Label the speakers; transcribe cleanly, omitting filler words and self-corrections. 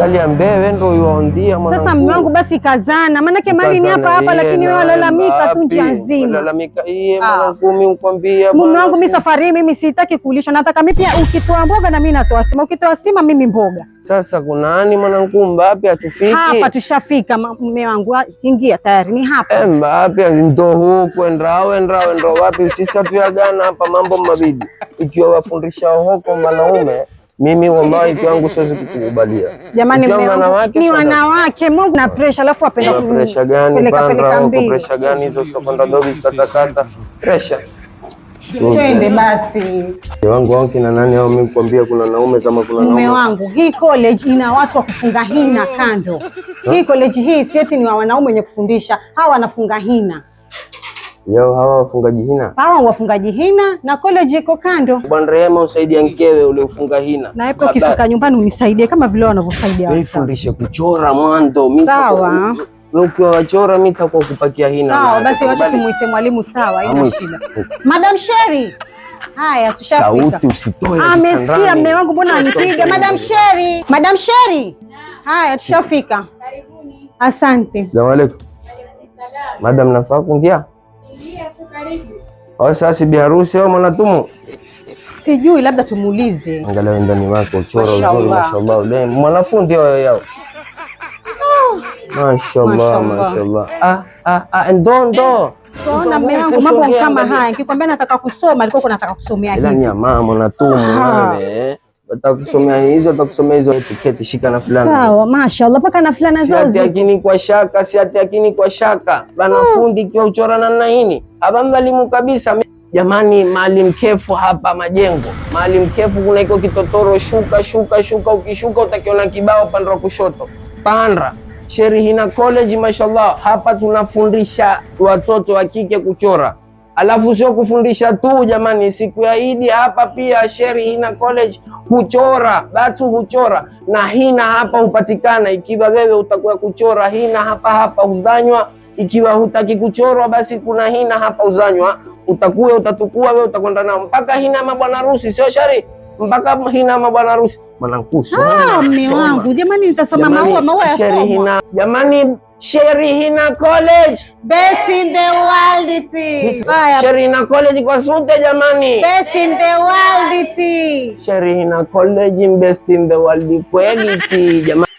Speaker 1: kalia mbewe ndo yuondia mwanangu.
Speaker 2: Sasa mume wangu basi kazana, maanake mali ni hapa hapa, lakini wewe walalamika tu njia nzima.
Speaker 1: Walalamika yeye mwanangu, mimi nikwambia
Speaker 2: mume wangu, mimi safari mimi sitaki kulishwa, nataka mimi pia ukitoa mboga na mimi natoa sima, ukitoa sima mimi mboga.
Speaker 1: Sasa kuna nani mwanangu, Mbapi atufiki?
Speaker 2: Hapa tushafika mume wangu, ingia tayari ni hapa.
Speaker 1: Mbapi ndo huko endao wapi? Sisi hatuyagana hapa mambo mabidi. Ikiwa wafundisha hoko wanaume, mimi wallahi kwangu siwezi kukubalia.
Speaker 2: Jamani, ni wanawake Mungu na pressure, alafu apenda
Speaker 1: pressure gani? Pressure gani hizo? Sokonda dobi katakata pressure.
Speaker 2: Twende basi.
Speaker 1: Wangu kina nani hao? Mimi nikwambia kuna naume kama kuna naume.
Speaker 2: Mume wangu, hii college ina watu wa kufunga hina kando. Hii college hii sieti ni wanaume wenye kufundisha, hawa wanafunga hina.
Speaker 1: Yao hawa wafungaji hina?
Speaker 2: Hawa wafungaji hina na college iko kando.
Speaker 1: Bwana Rehema, usaidie mkewe ule ufunga hina.
Speaker 2: Na hapo ukifika nyumbani unisaidie kama vile wanavyosaidia wao.
Speaker 1: Fundishe kuchora mwanzo.
Speaker 2: Mimi sawa.
Speaker 1: Wewe ukiwa wachora mimi nitakuwa kupakia hina.
Speaker 2: Sawa basi, wacha tumuite mwalimu. Sawa, haina shida. Madam Sherry. Haya tushafika.
Speaker 1: Sauti usitoe.
Speaker 2: Amesikia mume wangu, mbona anipiga? Madam Sherry. Madam Sherry. Haya tushafika. Karibuni. Asante.
Speaker 1: Asalamu alaykum. Madam, nafaa kuingia? Ingia tu, karibu. Sasa bi harusi au mwanatumu?
Speaker 2: Sijui, labda tumuulize.
Speaker 1: Angalia ndani wako uchoro uzuri, mashallah. Ule mwanafunzi yao. Mashallah. Ndo.
Speaker 2: Sona mume wangu, mambo kama haya. Nikikwambia nataka kusoma, alikuwa nataka kusomea hivi.
Speaker 1: Ila ni mama natumu wewe. Utakusomea hizo, utakusomea hizo etiketi, shika na fulana.
Speaker 2: Sawa, mashallah, paka na fulana zao.
Speaker 1: Si yakini kwa shaka. Wanafundi kwa uchora na nini? Hapa mwalimu kabisa. Jamani, Maalim Kefu hapa Majengo. Maalim Kefu kuna iko kitotoro, shuka, ukishuka utakiona kibao pande wa kushoto. Pandra. Sheri Hina College, mashallah. Hapa tunafundisha watoto wa kike kuchora. Alafu sio kufundisha tu jamani, siku ya Idi hapa pia Sheri Hina College huchora, watu huchora na hina hapa hupatikana. Ikiwa wewe utakuwa kuchora hina hapa uzanywa, ikiwa hutaki kuchorwa basi kuna hina hapa uzanywa, utatukua wewe utakwenda nao mpaka hina mabwana harusi, sio Shari, mpaka hina mabwana harusi. Mwanangu soma.
Speaker 2: Mume wangu, jamani nitasoma maua ya
Speaker 1: Sheri Hina. Jamani, Sheri Hina College,
Speaker 2: best in the world tea.
Speaker 1: Sheri Hina College kwa sote jamani,
Speaker 2: best in the world tea.
Speaker 1: Sheri Hina College, best in the world kweli tea jamani.